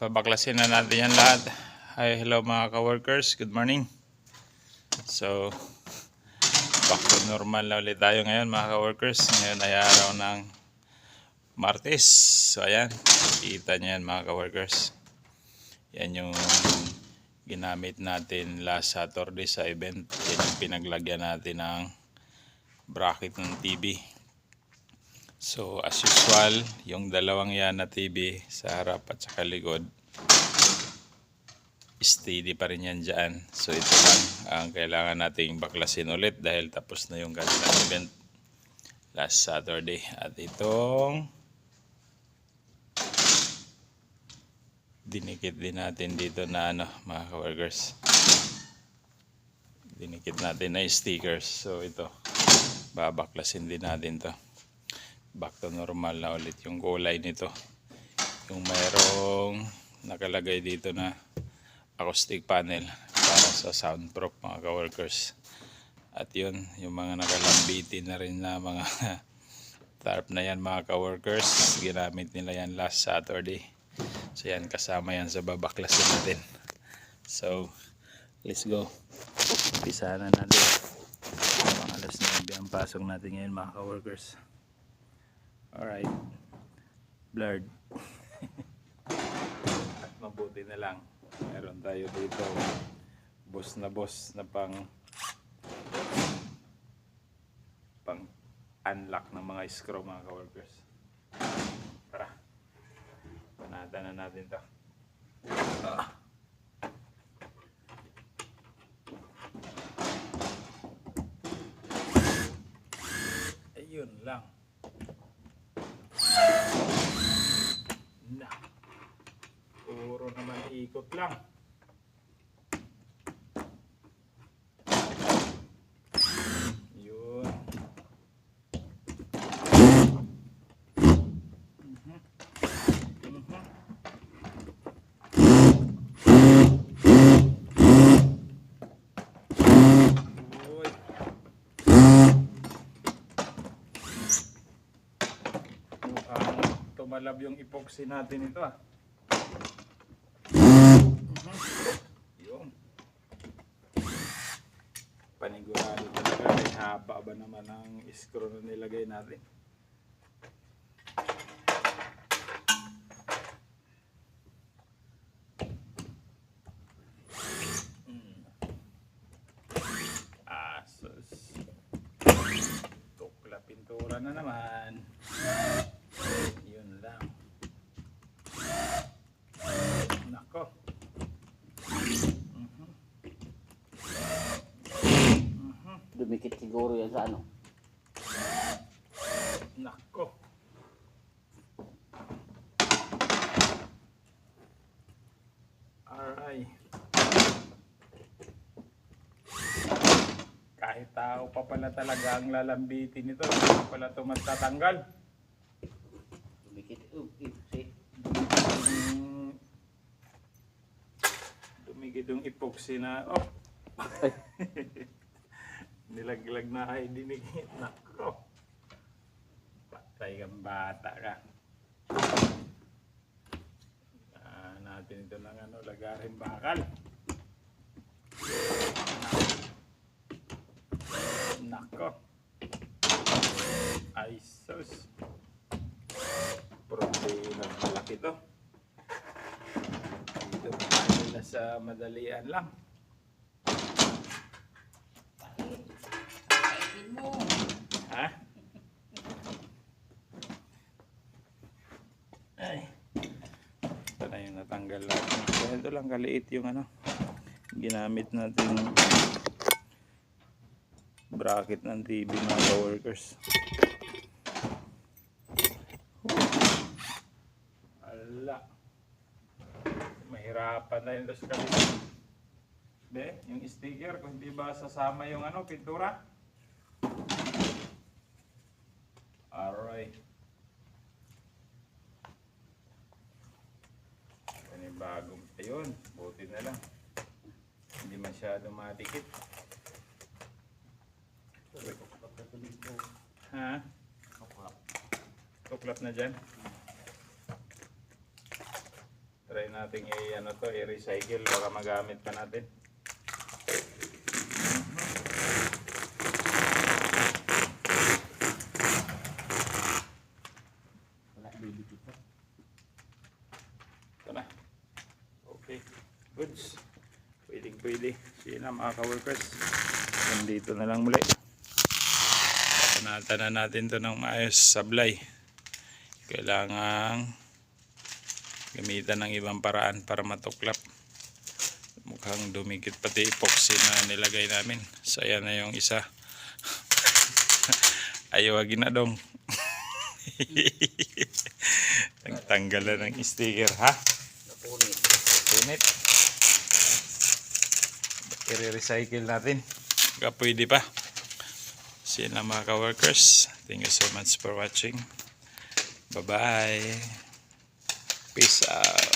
Pabaklasin na natin yan lahat. Hi, hello mga ka-workers. Good morning. So, back to normal na ulit tayo ngayon mga ka-workers. Ngayon ay araw ng Martes. So, ayan. Kita nyo yan mga ka-workers. Yan yung ginamit natin last Saturday sa event. Yan yung pinaglagyan natin ng bracket ng TV. So, as usual, yung dalawang yan na TV sa harap at sa likod, steady pa rin yan dyan. So, ito lang ang kailangan nating baklasin ulit dahil tapos na yung kanilang event last Saturday. At itong dinikit din natin dito na mga ka-workers. Dinikit natin na stickers. So, ito, babaklasin din natin to. Back to normal na ulit yung kulay nito. Yung mayroong nakalagay dito na acoustic panel para sa soundproof mga ka-workers. At yun, yung mga nakalambiti na rin na mga tarp na yan mga ka-workers. Ginamit nila yan last Saturday. So yan, kasama yan sa babaklasin natin. So, let's go. Umpisa na natin. Mga alas 9 ang pasok natin ngayon mga ka-workers. Alright, blurred. At mabuti na lang, meron tayo dito boss na pang unlock ng mga screw mga ka-workers. Tara, panatan na natin to. Ayun lang. Puro naman ikot lang. Yun. Uy. Tumalab yung epoxy natin ito ah. Yun. Panigurado talaga. May haba ba naman ang screw na nilagay natin. Asos. Tukla pintura na naman. Yun lang. Nako. Dumikit siguro yan sa ano. Nako. Alright. Kahit tao pa pala talaga ang lalambitin nito, hindi pala ito matatanggal. Dumikit. See? Dumikit yung epoxy na, nilaglag na ay dinikit. Nako. Patay kang bata ka. Natin ito ng lagarin bakal. Nako. Ay sus. Problema malaki to. Dito na sa madalian lang. Ha? Ay. Ito na yung natanggal natin. So, ito lang kaliit yung ginamit natin bracket ng TV mga ka-workers. Ala. Mahirapan na yun sa kabila. Be, yung sticker, kung hindi ba sasama yung pintura? Alright. Bagong ayun, buti na lang. Hindi masyado madikit. Ha? Tuklap na dyan. try natin i-recycle, baka magamit pa natin. Wala didikit pa. Ito na. Okay. Goods. Pwede. Sige na mga ka-workers. Nandito na lang muli. Panatan na natin to ng maayos sablay. Kailangang gamitan ng ibang paraan para matuklap. Mukhang dumikit pati epoxy na nilagay namin. Saya na yung isa. Ayawagin na dong. Tanggal na ng sticker ha. Napunit. Punit. I-recycle natin. Baka pwede pa. See you na mga ka-workers. Thank you so much for watching. Bye-bye. Peace out.